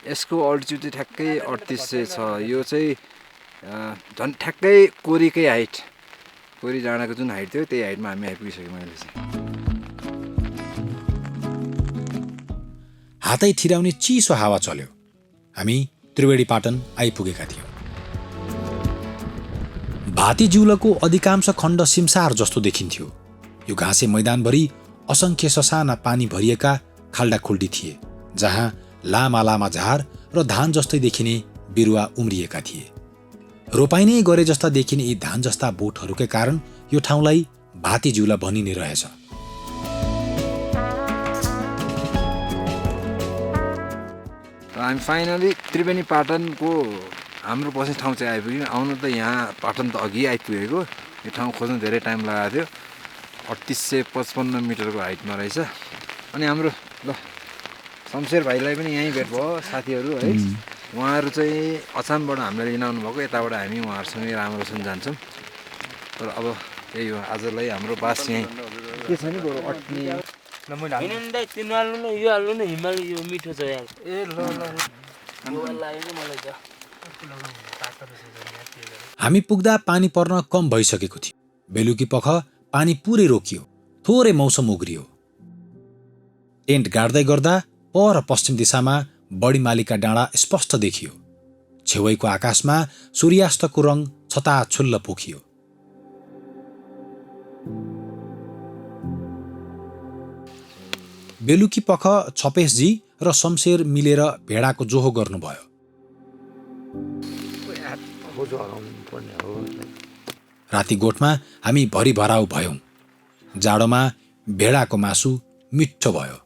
यसको अल्टिट्युड चाहिँ ठ्याक्कै 3800 छ। यो चाहिँ झन् ठ्याक्कै कोरीकै हाइट, कोरी डाँडाको जुन हाइट थियो त्यही हाइटमा हामी आइपुगिसक्यौँ अहिले चाहिँ। हातै ठिराउने चिसो हावा चल्यो। हामी त्रिवेणीपाटन आइपुगेका थियौँ। भातीजिउलको अधिकांश खण्ड सिमसार जस्तो देखिन्थ्यो। यो घाँसे मैदानभरि असङ्ख्य ससाना पानी भरिएका खाल्डाखुल्डी थिए, जहाँ लामा लामा झार र धान जस्तै देखिने बिरुवा उम्रिएका थिए। रोपाइने गरे जस्ता देखिने यी धान जस्ता बोटहरूकै कारण यो ठाउँलाई भातीजिउला भनिने रहेछ। हामी फाइनली त्रिवेणीपाटनको हाम्रो बस्ने ठाउँ चाहिँ आइपुग्यौँ। आउनु त यहाँ पाटन त अघि आइपुगेको, यो ठाउँ खोज्नु धेरै टाइम लगाएको थियो। 3855 मिटरको हाइटमा रहेछ। अनि हाम्रो ल शमशेर भाइलाई पनि यहीँ भेट भयो, साथीहरू है। उहाँहरू चाहिँ अछामबाट हामीलाई लिन आउनुभएको, यताबाट हामी उहाँहरूसँगै राम्रोसँग जान्छौँ। तर अब त्यही हो, आजलाई हाम्रो बास यहीँ के छ नि बरु अट्ने। हामी पुग्दा पानी पर्न कम भइसकेको थियो। बेलुकी पख पानी पुरै रोकियो, थोरै मौसम उग्रियो। टेन्ट गाड्दै गर्दा पर पश्चिम दिशामा बडीमालीका डाँडा स्पष्ट देखियो। छेउैको आकाशमा सूर्यास्तको रङ छताछुल्ल पोखियो। बेलुकी पख छपेशजी र शमशेर मिलेर भेडाको जोहो गर्नुभयो। राति गोठमा हामी भरिभराउ भयौँ। जाडोमा भेडाको मासु मिठो भयो।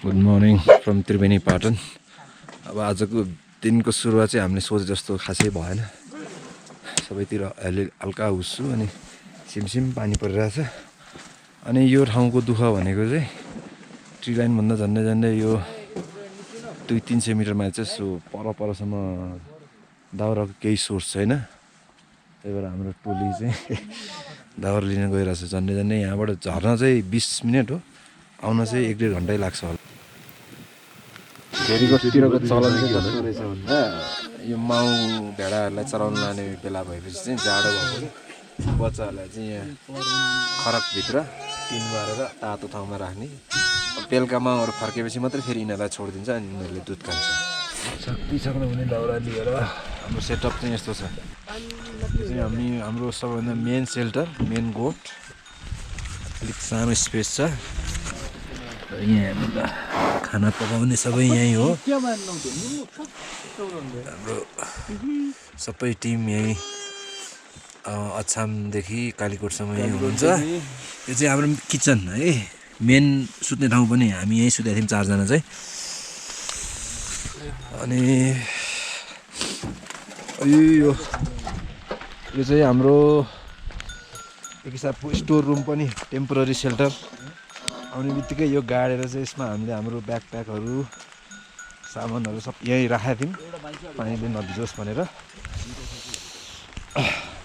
Good morning from Trivenipatan. अब आजको दिनको सुरुवात चाहिँ हामीले सोचे जस्तो खासै भएन। सबैतिर हल्का हुस्सु अनि सिमसिम पानी परिरहेछ। अनि यो ठाउँको दुःख भनेको चाहिँ ट्री लाइनभन्दा झन्डै यो 200-300 मिटरमा चाहिँ सो परसम्म दाउराको केही सोर्स छैन। त्यही भएर हाम्रो टोली चाहिँ दाउरा लिन गइरहेको छ। झन्डै यहाँबाट झर्न चाहिँ 20 मिनट हो, आउन चाहिँ 1-1.5 घन्टै लाग्छ होला। भेरीगोठतिरको चलन चाहिँ कस्तो रहेछ भन्दा यो माउ भेडाहरूलाई चराउन लाने बेला भएपछि चाहिँ जाडो भएको बच्चाहरूलाई चाहिँ यहाँ खरकभित्र टिन गरेर तातो ठाउँमा राख्ने। बेलुका माउहरू फर्केपछि मात्रै फेरि यिनीहरूलाई छोडिदिन्छ अनि यिनीहरूले दुध खान्छ। सक्ति सक्नु हुने दाउरा लिएर हाम्रो सेटअप चाहिँ यस्तो छ। यो चाहिँ हाम्रो सबैभन्दा मेन सेल्टर, मेन गोठ। अलिक सानो स्पेस छ। यहाँ खाना पकाउने सबै यहीँ हो। हाम्रो सबै टिम यहीँ अछामदेखि कालीकोटसम्म यहीँ हुनुहुन्छ। यो चाहिँ हाम्रो किचन है, मेन सुत्ने ठाउँ पनि हामी यहीँ सुतेको थियौँ 4 जना चाहिँ। अनि यो चाहिँ हाम्रो एक हिसाबको स्टोर रुम पनि, टेम्पोररी सेल्टर। आउने बित्तिकै यो गाडेर चाहिँ यसमा हामीले हाम्रो ब्याकप्याकहरू सामानहरू सब यहीँ राखेका थियौँ पानीले नभिजोस् भनेर।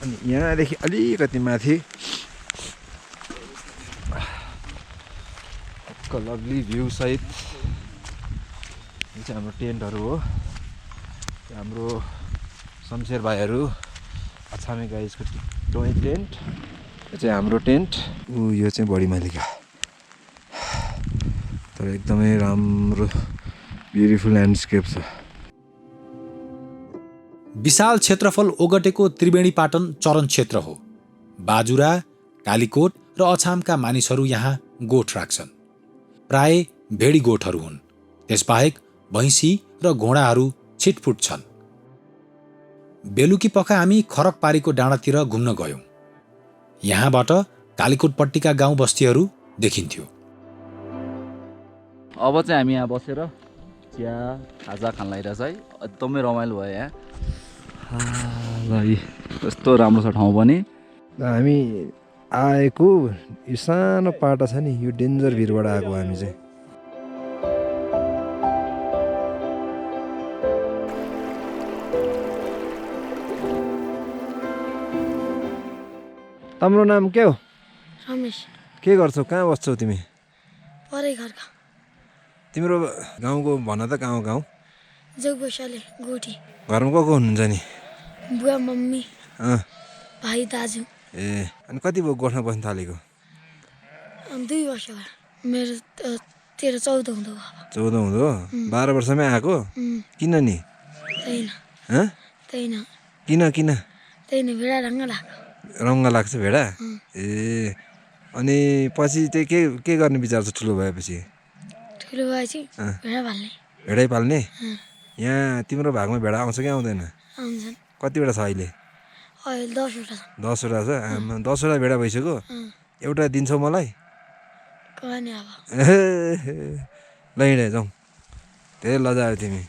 अनि यहाँदेखि अलिकति माथि लभली भ्यू सहित यो चाहिँ हाम्रो टेन्टहरू हो। हाम्रो शमशेर भाइहरू अछामे गाइजको टोय टेन्ट। यो चाहिँ हाम्रो टेन्ट। यो चाहिँ बडी मालिका। तर एकदमै राम्रो ब्युटिफुल ल्यान्डस्केप छ। विशाल क्षेत्रफल ओगटेको त्रिवेणीपाटन चरण क्षेत्र हो। बाजुरा, कालीकोट र अछामका मानिसहरू यहाँ गोठ राख्छन्। प्राय भेडी गोठहरू हुन्। त्यसबाहेक भैँसी र घोडाहरू छिटफुट छन्। बेलुकी पख हामी खरकपारीको डाँडातिर घुम्न गयौँ। यहाँबाट कालीकोटपट्टिका गाउँ बस्तीहरू देखिन्थ्यो। अब चाहिँ हामी यहाँ बसेर चिया खाजा खान लागिरहेछ है। एकदमै रमाइलो भयो यहाँ। ल कस्तो राम्रो छ ठाउँ पनि। हामी आएको यो सानो पाटा छ नि, यो डेन्जर भिरबाट आएको हामी चाहिँ। तिम्रो नाम के हो? रमेश। के गर्छौ? कहाँ बस्छौ तिमी? परै घरका। तिम्रो गाउँको भन त कहाँ हो गाउँ? जोगबसाले गोठी। घरमा को हुनुहुन्छ नि? बुवा मम्मी भाइ दाजु। ए अनि कति भयो गोठमा बस्न थालेको? 2 वर्ष भयो। मेरो 13-14 हुँदो। 14 हुँदो? 12 वर्षमै आएको? किन नि? किन भेडा रङ्ग लाग्छ। रङ्ग लाग्छ भेडा? ए अनि पछि चाहिँ के गर्ने विचार छ ठुलो भएपछि? ठुलो भएपछि भेडा पाल्ने। भेडै पाल्ने? यहाँ तिम्रो भागमा भेडा आउँछ कि आउँदैन? आउँछन्। कतिवटा छ अहिले? अहिले 10वटा छ। 10वटा छ? 10वटा भेडा भइसक्यो? एउटा दिन्छौ मलाई? कहानी अब। ल हिँडे जाउँ। धेरै लजायो तिमी।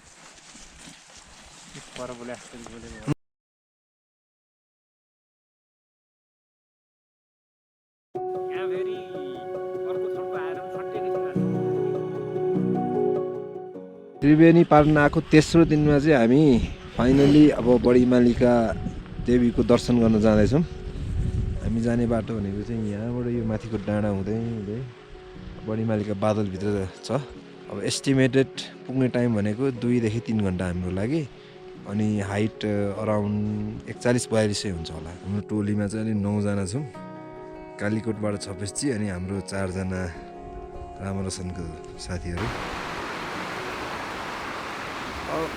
त्रिवेणीपाटन आएको तेस्रो दिनमा चाहिँ हामी फाइनली अब बडी मालिका देवीको दर्शन गर्न जाँदैछौँ। हामी जाने बाटो भनेको चाहिँ यहाँबाट यो माथिको डाँडा हुँदै हुँदै बडी मालिका बादलभित्र छ। अब एस्टिमेटेड पुग्ने टाइम भनेको 2 देखि 3 घन्टा हाम्रो लागि। अनि हाइट अराउन्ड 41-42 हुन्छ होला। हाम्रो टोलीमा चाहिँ अलि 9 जना छौँ। कालीकोटबाट 26 अनि हाम्रो 4 जना रामरसनको साथीहरू।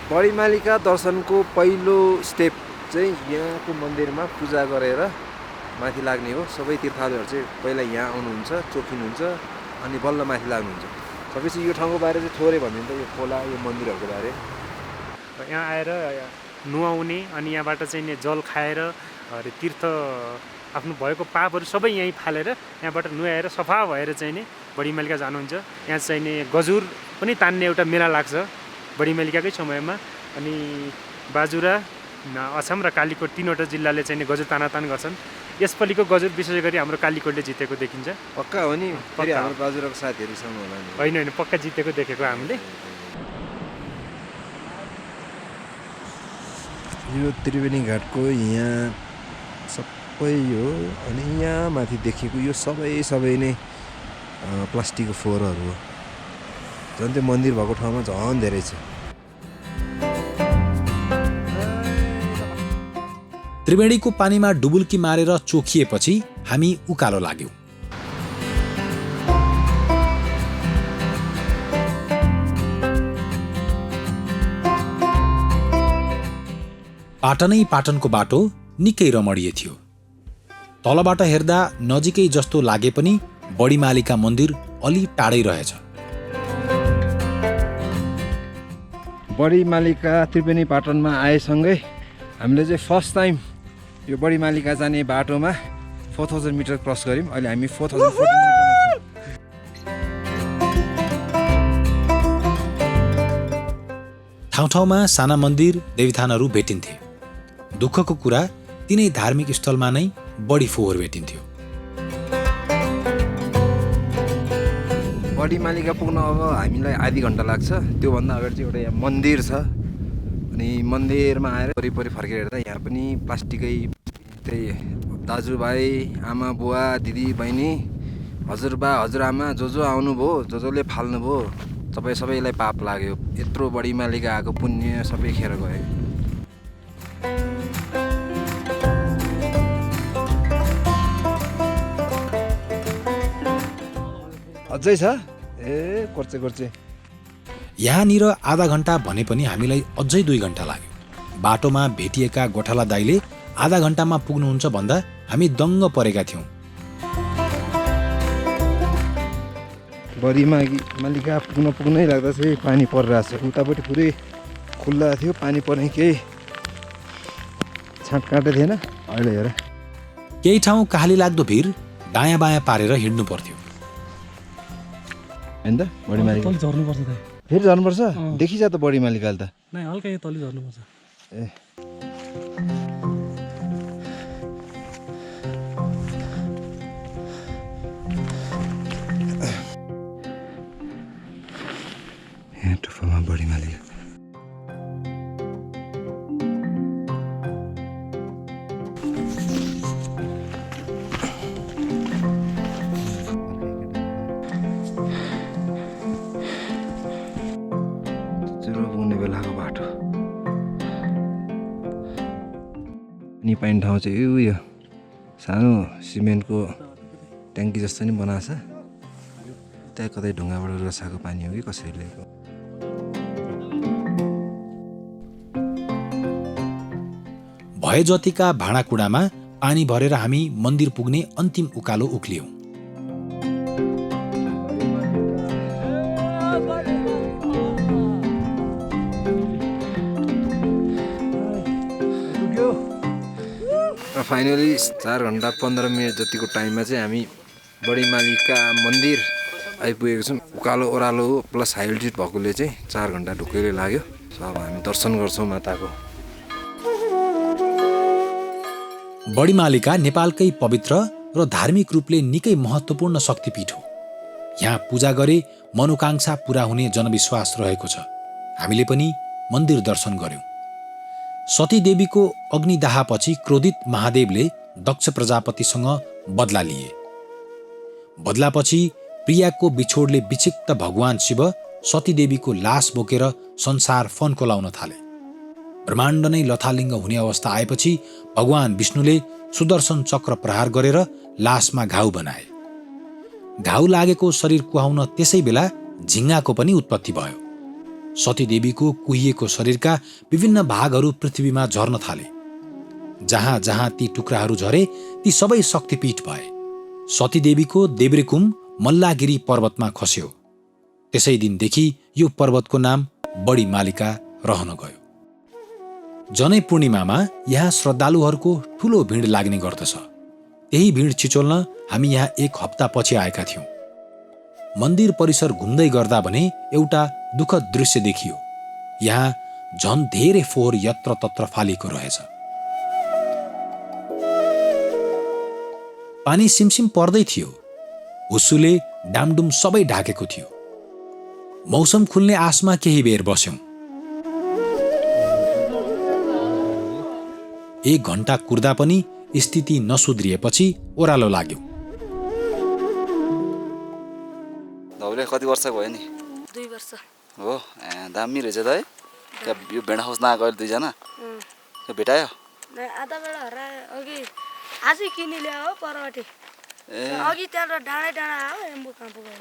बडी मालिका दर्शनको पहिलो स्टेप चाहिँ यहाँको मन्दिरमा पूजा गरेर माथि लाग्ने हो। सबै तीर्थालुहरू चाहिँ पहिला यहाँ आउनुहुन्छ, चोखिनुहुन्छ अनि बल्ल माथि लाग्नुहुन्छ। सबैसे यो ठाउँको बारे चाहिँ थोरै भनिदिनु त, यो खोला यो मन्दिरहरूको बारे। यहाँ आएर नुहाउने अनि यहाँबाट चाहिँ नि जल खाएर तीर्थ आफ्नो भएको पापहरू सबै यहीँ फालेर यहाँबाट नुहाएर सफा भएर चाहिँ नि बडी मालिका जानुहुन्छ। यहाँ चाहिँ नि गजुर पनि तान्ने एउटा मेला लाग्छ बडी मालिकाकै समयमा। अनि बाजुरा, अछाम र कालीकोट 3वटा जिल्लाले चाहिँ गजुर तानातान गर्छन्। यसपालिको गजुर विशेष गरी हाम्रो कालीकोटले जितेको देखिन्छ। पक्का हो नि? फेरि हाम्रो बाजुराको साथीहरूसँग होला नि? होइन पक्का जितेको देखेको हामीले। यो त्रिवेणी घाटको यहाँ सबै हो अनि यहाँ माथि देखेको यो सबै नै प्लास्टिकको फोहोरहरू हो। झन् त्यो मन्दिर भएको ठाउँमा झन् धेरै छ। त्रिवेणीको पानीमा डुबुल्की मारेर चोखिएपछि हामी उकालो लाग्यौं। पाटनै पाटनको बाटो निकै रमणीय थियो। तलबाट हेर्दा नजिकै जस्तो लागे पनि बडीमालिका मन्दिर अलि टाढै रहेछ। बडीमालिका त्रिवेणी पाटनमा आएसँगै हामीले चाहिँ फर्स्ट टाइम यो बडीमालिका जाने बाटोमा 4000 मिटर क्रस गऱ्यौँ। अहिले हामी 4014 मिटरमा छौँ। ठाउँ ठाउँमा साना मन्दिर देवीथानहरू भेटिन्थे। दुःखको कुरा तिनै धार्मिक स्थलमा नै बढी फोहोर भेटिन्थ्यो। बडीमालिका पुग्न अब हामीलाई आधी घन्टा लाग्छ। त्योभन्दा अगाडि चाहिँ एउटा यहाँ मन्दिर छ अनि मन्दिरमा आएर वरिपरि फर्केर हेर्दा यहाँ पनि प्लास्टिकै त्यही दाजुभाइ आमा बुवा दिदी बहिनी हजुरबा हजुरआमा जो आउनुभयो जसले फाल्नुभयो सबैलाई पाप लाग्यो। यत्रो बडीमालिका आएको पुण्य सबै खेर गयो। अझै छ ए कोर्चे यहाँनिर आधा घण्टा भने पनि हामीलाई अझै 2 घण्टा लाग्यो। बाटोमा भेटिएका गोठाला दाइले आधा घण्टामा पुग्नुहुन्छ भन्दा हामी दङ्ग परेका थियौँ। बडीमालिका पुग्नै लाग्दा चाहिँ पानी परिरहेछ। उतापट्टि पुरै खुल्ला थियो, पानी पर्ने केही छाँट काँटै थिएन। अहिले हेर केही ठाउँ कहाली लाग्दो भिर दायाँ बायाँ पारेर हिँड्नु पर्थ्यो। हैन त बडीमालिका तल झर्नुपर्छ त। फेरि झर्नुपर्छ। देखिजा त बडीमालिकाले त नै हल्का यो तली झर्नुपर्छ। ए यहाँ टुप्पोमा बडीमालिका। बेलाको बाटो अनि पाइने ठाउँ चाहिँ यो सानो सिमेन्टको ट्याङ्की जस्तो नि बनाएको छ। त्यहाँ कतै ढुङ्गाबाट रसाएको पानी हो कि कसरी ल्याएको। भए जतिका भाँडाकुँडामा पानी भरेर हामी मन्दिर पुग्ने अन्तिम उकालो उक्लियौँ। फाइनली 4 घन्टा 15 मिनट जतिको टाइममा चाहिँ हामी बडीमालिका मन्दिर आइपुगेको छौँ। उकालो ओह्रालो प्लस हाई अल्टिट्युड भएकोले चाहिँ 4 घन्टा ढुक्कैले लाग्यो। अब हामी दर्शन गर्छौँ माताको। बडीमालिका नेपालकै पवित्र र धार्मिक रूपले निकै महत्त्वपूर्ण शक्तिपीठ हो। यहाँ पूजा गरे मनोकांक्षा पूरा हुने जनविश्वास रहेको छ। हामीले पनि मन्दिर दर्शन गर्यौं। सतीदेवीको अग्निदाहपछि क्रोधित महादेवले दक्ष प्रजापतिसँग बदला लिए। बदलापछि प्रियाको बिछोडले विक्षिप्त भगवान शिव सतीदेवीको लास बोकेर संसार फन्कोलाउन थाले। ब्रह्माण्ड नै लथालिङ्ग हुने अवस्था आएपछि भगवान विष्णुले सुदर्शन चक्र प्रहार गरेर लासमा घाउ बनाए। घाउ लागेको शरीर कुहाउन त्यसै बेला झिङ्गाको पनि उत्पत्ति भयो। सतीदेवीको कुहिएको शरीरका विभिन्न भागहरू पृथ्वीमा झर्न थाले। जहाँ जहाँ ती टुक्राहरू झरे ती सबै शक्तिपीठ भए। सतीदेवीको देब्रेकुम मल्लागिरी पर्वतमा खस्यो। त्यसै दिनदेखि यो पर्वतको नाम बडीमालिका रहन गयो। जनै पूर्णिमामा यहाँ श्रद्धालुहरूको ठूलो भिड लाग्ने गर्दछ। त्यही भिड छिचोल्न हामी यहाँ 1 हप्ता पछि आएका थियौं। मन्दिर परिसर घुम्दै गर्दा भने एउटा दुःखद दृश्य देखियो। यहाँ झन् धेरै फोहोर यत्र तत्र फालिएको रहेछ। पानी सिमसिम पर्दै थियो। हुस्सुले डामडुम सबै ढाकेको थियो। मौसम खुल्ने आशमा केही बेर बस्यौं। 1 घण्टा कुर्दा पनि स्थिति नसुध्रिएपछि ओह्रालो लाग्यो। धौले कति वर्षको भयो नि? 2 वर्ष हो। दामी रहेछ त है। यो भेडा खोज्न आएको अहिले 2 जना भेटायो? आधा बेला हरायो। अघि आजै किनि ल्यायो हो परवटी। अघि त्यहाँ डाँडै डाँडा आयो एम्बु काँपो गयो।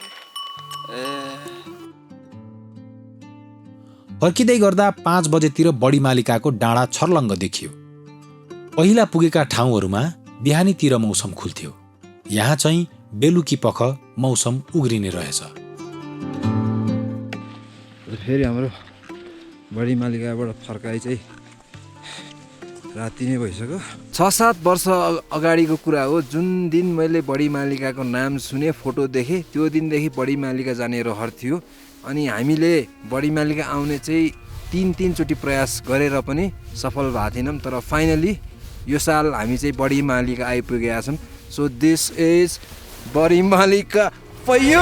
फर्किँदै गर्दा 5 बजेतिर बडीमालिकाको डाँडा छर्लङ्ग देखियो। पहिला पुगेका ठाउँहरूमा बिहानीतिर मौसम खुल्थ्यो। यहाँ चाहिँ बेलुकी पख मौसम उग्रिने रहेछ। फेरि हाम्रो बडीमालिकाबाट फर्काइ चाहिँ राति नै भइसक्यो। 6-7 वर्ष अगाडिको कुरा हो। जुन दिन मैले बडीमालिकाको नाम सुने, फोटो देखेँ, त्यो दिनदेखि बडीमालिका जाने रहर थियो। अनि हामीले बडीमालिका आउने चाहिँ 3 चोटि प्रयास गरेर पनि सफल भएको थिएनौँ। तर फाइनली यो साल हामी चाहिँ बडीमालिका आइपुगेका छौँ। So this is Badimalika for you.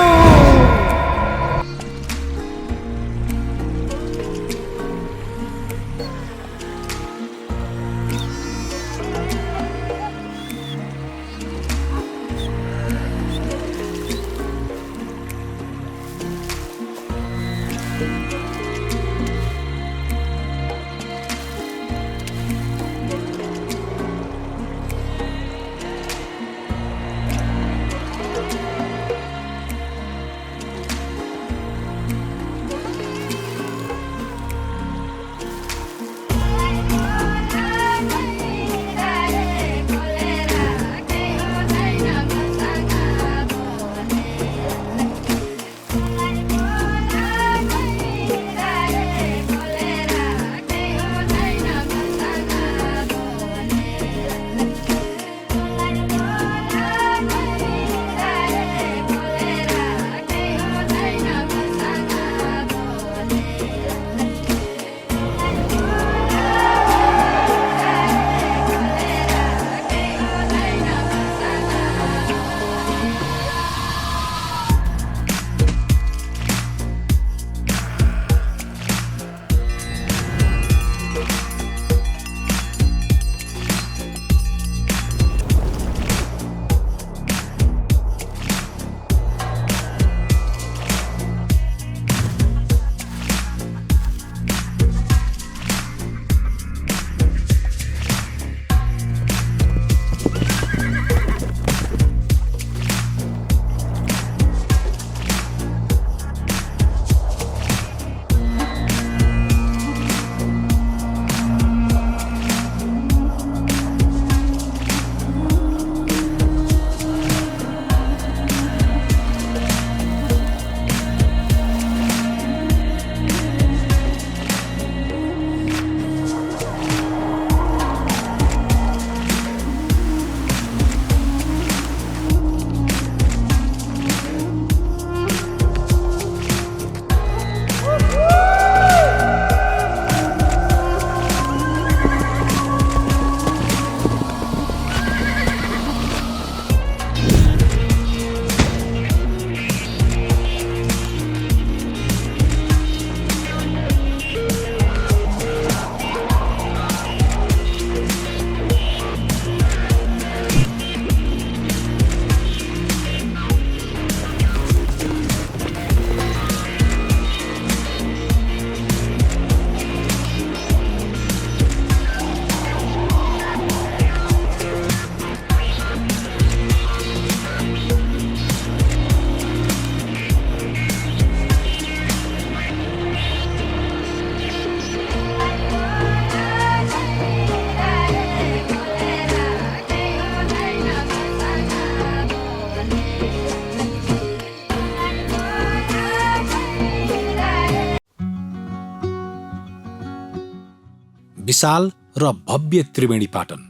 विशाल र भव्य त्रिवेणी पाटन,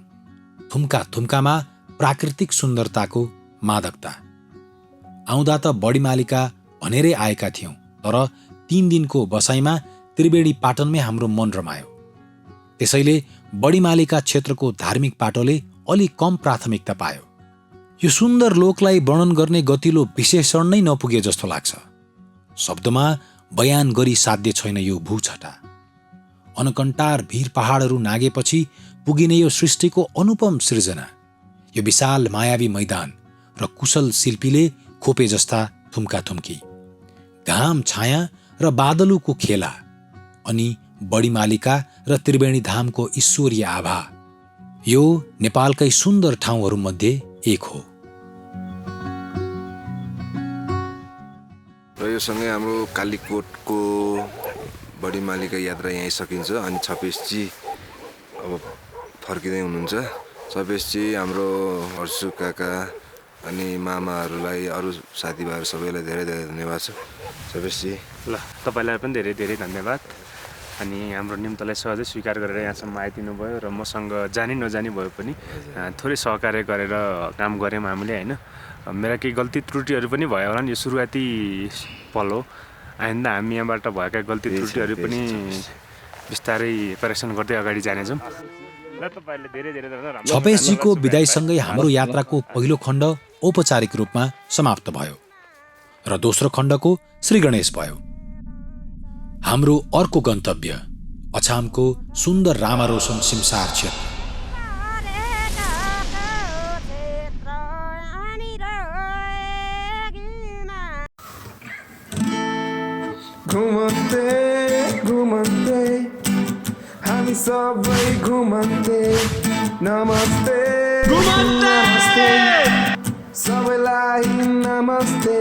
थुम्का थुम्कामा प्राकृतिक सुन्दरताको मादकता। आउँदा त बडीमालिका भनेरै आएका थियौं, तर 3 दिनको बसाइमा त्रिवेणी पाटनमै हाम्रो मन रमायो। त्यसैले बडीमालिका क्षेत्रको धार्मिक पाटोले अलि कम प्राथमिकता पायो। यो सुन्दर लोकलाई वर्णन गर्ने गतिलो विशेषण नै नपुगे जस्तो लाग्छ। शब्दमा बयान गरी साध्य छैन यो भूछटा। अनकन्टार भीर पहाडहरू नागेपछि पुगिने यो सृष्टिको अनुपम सृजना, यो विशाल मायावी मैदान र कुशल शिल्पीले खोपे जस्ता थुम्काथुम्की, घाम छाया र बादलुको खेला, अनि बडीमालिका र त्रिवेणी धामको ईश्वरीय आभा, यो नेपालकै सुन्दर ठाउँहरूमध्ये एक हो। र यो सँगै हाम्रो कालीकोटको बडीमालिका यात्रा यहीँ सकिन्छ। अनि छपेशजी अब फर्किँदै हुनुहुन्छ। छपेशजी हाम्रो हर्षु काका अनि मामाहरूलाई, अरू साथीभाइहरू सबैलाई धेरै धेरै धन्यवाद छ। छपेशजी ल तपाईँलाई पनि धेरै धेरै धन्यवाद। अनि हाम्रो निम्तलाई सहजै स्वीकार गरेर यहाँसम्म आइदिनु भयो र मसँग जानी नजानी भयो पनि थोरै सहकार्य गरेर काम गऱ्यौँ हामीले होइन। मेरा केही गल्ती त्रुटिहरू पनि भयो होला नि, यो सुरुवाती पल हो। आइन्दा हामी यहाँबाट भएका गल्ती त्रुटिहरू पनि बिस्तारै करेक्सन गर्दै अगाडि जानेछौँ। ल तपाईँले धेरै धेरै धन्यवाद। छपेशजीको विदाईसँगै हाम्रो यात्राको पहिलो खण्ड औपचारिक रूपमा समाप्त भयो र दोस्रो खण्डको श्री गणेश भयो। हाम्रो अर्को गन्तव्य अछामको सुन्दर रामारोशन सिमसार क्षेत्र। घुमन्ते घुमन्ते हामी सबै घुमन्ते, नमस्ते नमस्ते सबैलाई नमस्ते।